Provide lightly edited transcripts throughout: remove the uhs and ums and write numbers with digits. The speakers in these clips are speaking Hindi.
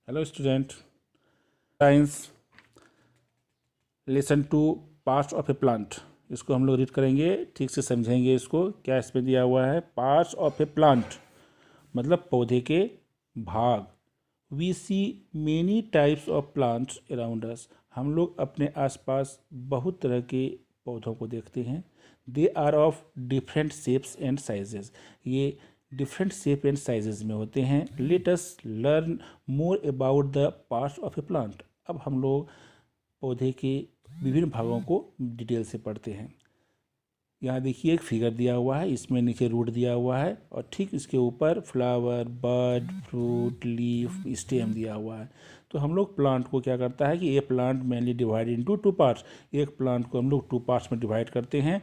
Hello student, science lesson 2 parts of a plant. इसको हम लोग रीड करेंगे, ठीक से समझेंगे इसको। क्या इसमें दिया हुआ है? पार्ट्स ऑफ ए प्लांट मतलब पौधे के भाग। We see many types of plants around us. हम लोग अपने आसपास बहुत तरह के पौधों को देखते हैं। They are of different shapes and sizes. ये डिफरेंट शेप एंड साइजेस में होते हैं। Let us learn more about the parts of a plant. अब हम लोग पौधे के विभिन्न भागों को डिटेल से पढ़ते हैं। यहाँ देखिए एक फिगर दिया हुआ है, इसमें नीचे रूट दिया हुआ है और ठीक इसके ऊपर फ्लावर, बड, फ्रूट, लीफ, स्टेम दिया हुआ है। तो हम लोग प्लांट को क्या करता है कि ये plant mainly divide into 2 parts. एक प्लांट को हम लोग 2 पार्ट्स में डिवाइड करते हैं,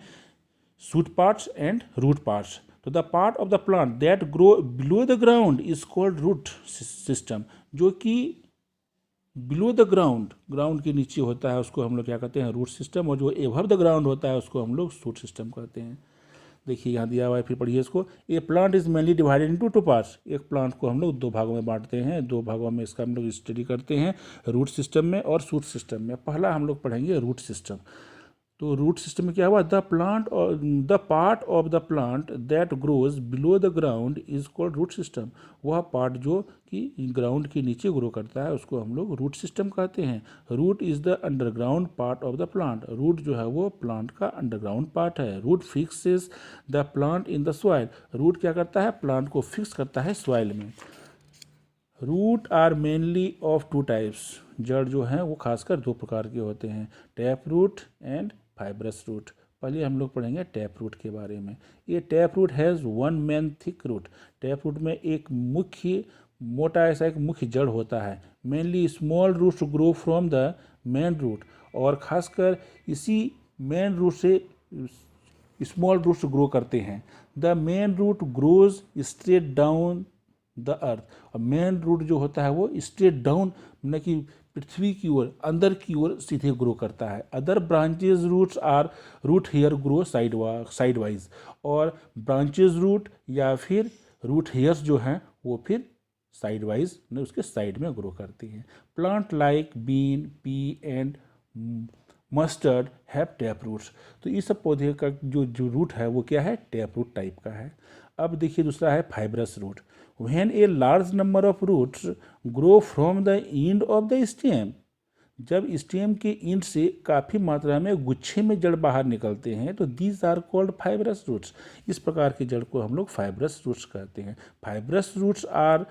shoot parts and root parts. तो the part of the plant that grow below the ground is called root system. जो कि बिलो द ग्राउंड, ग्राउंड के नीचे होता है, उसको हम लोग क्या कहते हैं? Root system. और जो एबव द ग्राउंड होता है उसको हम लोग शूट सिस्टम कहते हैं। देखिए यहाँ दिया हुआ है, फिर पढ़िए इसको। A plant is mainly divided into 2 parts. एक प्लांट को हम लोग 2 भागों में बांटते हैं। 2 भागों में इसका हम लोग स्टडी करते हैं, रूट सिस्टम में और शूट सिस्टम में। पहला हम लोग पढ़ेंगे रूट सिस्टम। तो रूट सिस्टम में क्या हुआ? द प्लांट और the part of the plant that grows below the ground is called root system. वह पार्ट जो कि ग्राउंड के नीचे ग्रो करता है उसको हम लोग रूट सिस्टम कहते हैं। Root is the underground part of the plant. Root जो है वो प्लांट का अंडरग्राउंड पार्ट है। Root fixes the plant in the soil. Root क्या करता है? प्लांट को फिक्स करता है सॉइल में। Root are mainly of 2 types. जड़ जो हैं वो खासकर 2 प्रकार के होते हैं, tap root and fibrous root. पहले हम लोग पढ़ेंगे टैप रूट के बारे में। ये tap root has 1 main thick root. Tap root में एक मुख्य मोटा ऐसा एक मुख्य जड़ होता है। Mainly small roots grow from the main root. और खासकर इसी मेन रूट से स्मॉल रूट्स ग्रो करते हैं। The main root grows straight down the earth. और मेन रूट जो होता है वो स्ट्रेट डाउन मतलब कि पृथ्वी की ओर, अंदर की ओर सीधे ग्रो करता है। Other branches roots are root hair grow side wise. और ब्रांचेज रूट या फिर रूट हेयर्स जो हैं वो फिर साइड वाइज उसके साइड में ग्रो करती हैं। Plant like bean, pea and mustard have tap roots. तो इस सब पौधे का जो रूट है वो क्या है? टैप रूट टाइप का है। अब देखिए दूसरा है fibrous root. When a large number of roots grow from the end of the stem, जब स्टेम के इंड से काफ़ी मात्रा में गुच्छे में जड़ बाहर निकलते हैं तो these are called fibrous roots. इस प्रकार के जड़ को हम लोग फाइब्रस रूट्स कहते हैं। Fibrous roots are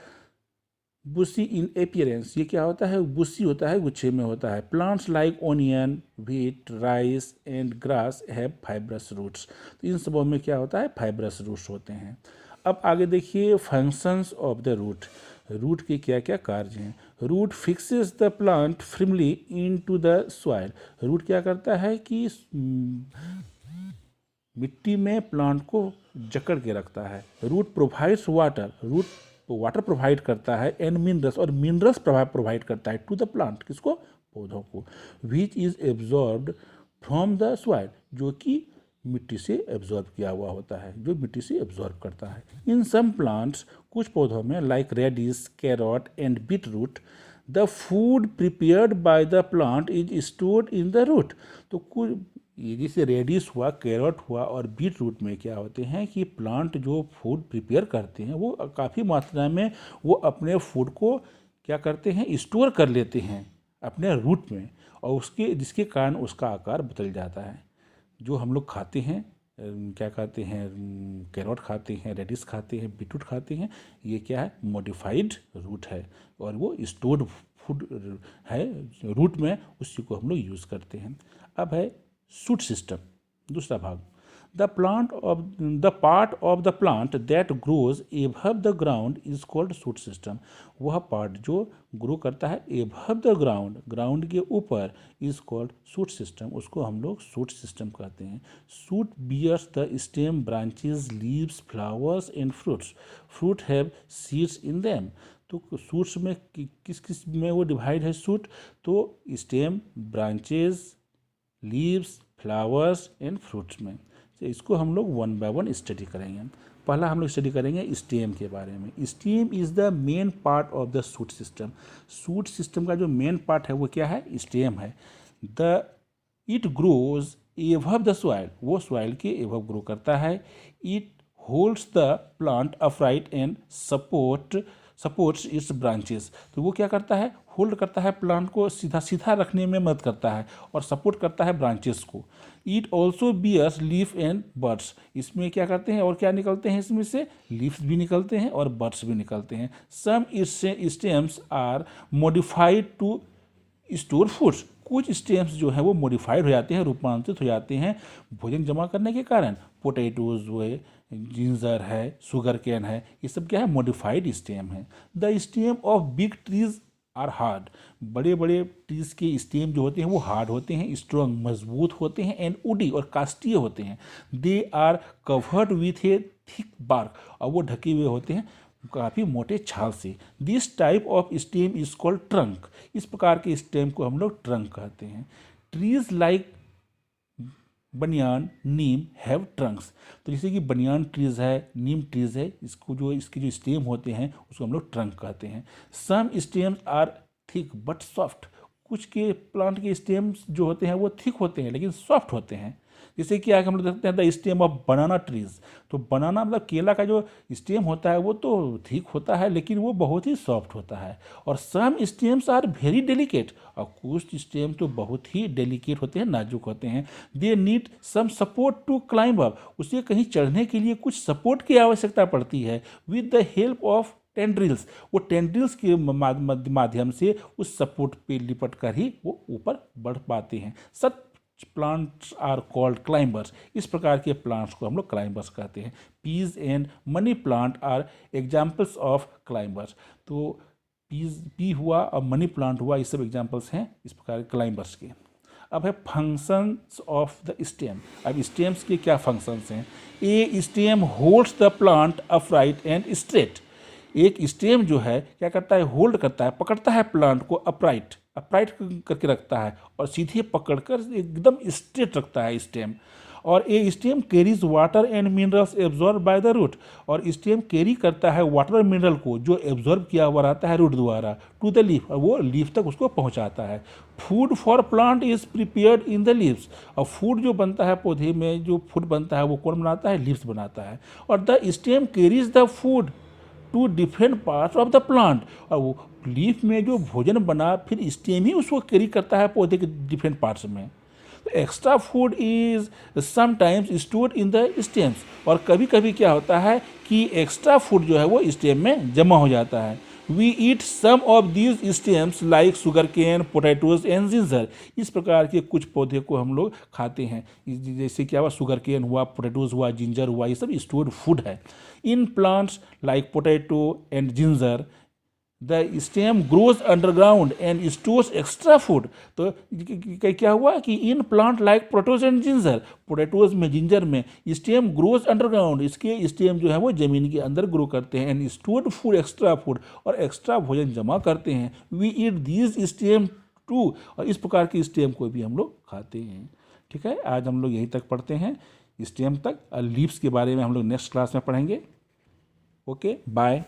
bushy in appearance. ये क्या होता है? बुशी होता है, गुच्छे में होता है। Plants like onion, wheat, rice and grass have fibrous roots. तो इन सबों में क्या होता है? फाइब्रस रूट्स होते हैं। अब आगे देखिए functions of the root. Root के क्या क्या कार्य हैं? Root fixes the plant firmly into the soil. Root क्या करता है कि मिट्टी में प्लांट को जकड़ के रखता है। Root provides water. Root water provide करता है एंड मिनरल्स, और मिनरल्स प्रोवाइड करता है टू द प्लांट। किसको? पौधों को। Which is absorbed from the soil, जो कि मिट्टी से एब्जॉर्ब किया हुआ होता है, जो मिट्टी से एब्जॉर्ब करता है। इन सम प्लांट्स, कुछ पौधों में like radish, carrot and beet root, the food prepared by the plant is stored in the root. तो कुछ ये जैसे रेडिश हुआ, कैरोट हुआ और बीट रूट में क्या होते हैं कि प्लांट जो फूड प्रिपेयर करते हैं वो काफ़ी मात्रा में वो अपने फूड को क्या करते हैं? स्टोर कर लेते हैं अपने रूट में, और उसके जिसके कारण उसका आकार बदल जाता है। जो हम लोग खाते हैं, क्या खाते हैं? कैरोट खाते हैं, रेडिश खाते हैं, बीटरूट खाते हैं। ये क्या है? मॉडिफाइड रूट है और वो स्टोर्ड फूड है रूट में, उसी को हम लोग यूज़ करते हैं। अब है शूट सिस्टम, दूसरा भाग। The part of the plant that grows above the ground is called shoot system. वह पार्ट जो ग्रो करता है एबव द ग्राउंड, ग्राउंड के ऊपर, इज कॉल्ड शूट सिस्टम। उसको हम लोग शूट सिस्टम कहते हैं। Shoot bears the stem, branches, leaves, flowers and fruits. Fruit have seeds in them. तो शूट्स में किस किस में वो डिवाइड है शूट? तो stem, branches, leaves, flowers and fruits में। तो इसको हम लोग 1 बाय 1 स्टडी करेंगे। पहला हम लोग स्टडी करेंगे स्टेम के बारे में। Stem is the main part of the shoot system. Shoot system का जो मेन पार्ट है वो क्या है? स्टेम है। It grows above the soil, वो सॉइल के एबव ग्रो करता है। It holds the plant upright and supports it's branches. तो वो क्या करता है? होल्ड करता है, प्लांट को सीधा सीधा रखने में मदद करता है और सपोर्ट करता है ब्रांचेस को। It also bears leaf and buds. इसमें क्या करते हैं और क्या निकलते हैं? इसमें से लीव्स भी निकलते हैं और बर्ड्स भी निकलते हैं। Some stems are modified to store foods. कुछ स्टेम्स जो है वो मॉडिफाइड हो जाते हैं, रूपांतरित हो जाते हैं भोजन जमा करने के कारण। पोटैटोज हुए, जिंजर है, शुगर केन है, ये सब क्या है? मॉडिफाइड स्टेम है। The stem of big trees are hard. बड़े बड़े ट्रीज के स्टेम जो होते हैं वो हार्ड होते हैं, स्ट्रॉन्ग मजबूत होते हैं, एंड वुडी और काष्ठीय होते हैं। They are covered with a thick bark, और वो ढके हुए होते हैं काफ़ी मोटे छाल से। This type of stem is called trunk. इस प्रकार के स्टेम को हम लोग ट्रंक कहते हैं। ट्रीज लाइक बनियान, नीम हैव ट्रंक्स। तो जैसे कि बनियान ट्रीज है, नीम ट्रीज है, इसके जो स्टेम होते हैं उसको हम लोग ट्रंक कहते हैं। Some stems are thick but soft. कुछ के प्लांट के स्टेम्स जो होते हैं वो थिक होते हैं लेकिन सॉफ्ट होते हैं। जैसे कि आगे हम लोग देखते हैं the stem of banana trees. तो बनाना मतलब केला का जो स्टेम होता है वो तो थिक होता है लेकिन वो बहुत ही सॉफ्ट होता है। और सम स्टेम्स आर वेरी डेलिकेट, और कुछ स्टेम तो बहुत ही डेलिकेट होते हैं, नाजुक होते हैं। They need some support to climb up. उसे कहीं चढ़ने के लिए कुछ सपोर्ट की आवश्यकता पड़ती है। With the help of tendrils, वो टेंड्रिल्स के माध्यम से उस सपोर्ट पे लिपट कर ही वो ऊपर बढ़ पाते हैं। Such plants are called climbers. इस प्रकार के प्लांट्स को हम लोग क्लाइंबर्स कहते हैं। Peas and money plant are examples of climbers. तो पी हुआ और मनी प्लांट हुआ, ये सब एग्जाम्पल्स हैं इस प्रकार के क्लाइंबर्स के। अब है फंक्शंस ऑफ द स्टेम। अब स्टेम्स के क्या फंक्शंस हैं? A stem holds the plant upright and straight. एक स्टेम जो है क्या करता है? होल्ड करता है, पकड़ता है प्लांट को अपराइट करके रखता है और सीधे पकड़कर एकदम स्ट्रेट रखता है स्टेम। और ये stem carries water and minerals absorb by the root. और स्टेम कैरी करता है वाटर मिनरल को जो एब्जॉर्ब किया हुआ रहता है रूट द्वारा टू द लीफ, और वो लीफ तक उसको पहुंचाता है। Food for plant is prepared in the leaves. और फूड जो बनता है पौधे में, जो फूड बनता है वो कौन बनाता है? लीव्स बनाता है। और the stem carries the food to different parts of the plant. और वो लीफ में जो भोजन बना फिर स्टेम ही उसको कैरी करता है पौधे के डिफरेंट पार्ट्स में। Extra food is sometimes stored in the stems. और कभी कभी क्या होता है कि एक्स्ट्रा फूड जो है वो स्टेम में जमा हो जाता है। We eat some of these stems like sugar cane, potatoes and ginger. इस प्रकार के कुछ पौधे को हम लोग खाते हैं, जैसे क्या हुआ? शुगर केन हुआ, पोटैटोज हुआ, जिंजर हुआ, ये सब स्टोर्ड फूड है। In plants like potato and ginger the stem grows underground and stores extra food. तो क्या हुआ कि in plant like potatoes and ginger, potatoes में, जिंजर में स्टेम ग्रोज अंडरग्राउंड, इसके स्टेम जो है वो जमीन के अंदर ग्रो करते हैं। And stored food extra food, और एक्स्ट्रा भोजन जमा करते हैं। We eat these stem too. और इस प्रकार के स्टेम को भी हम लोग खाते हैं। ठीक है, आज हम लोग यहीं तक पढ़ते हैं, स्टेम तक। लीव्स के बारे में हम लोग नेक्स्ट क्लास में पढ़ेंगे। Okay, bye.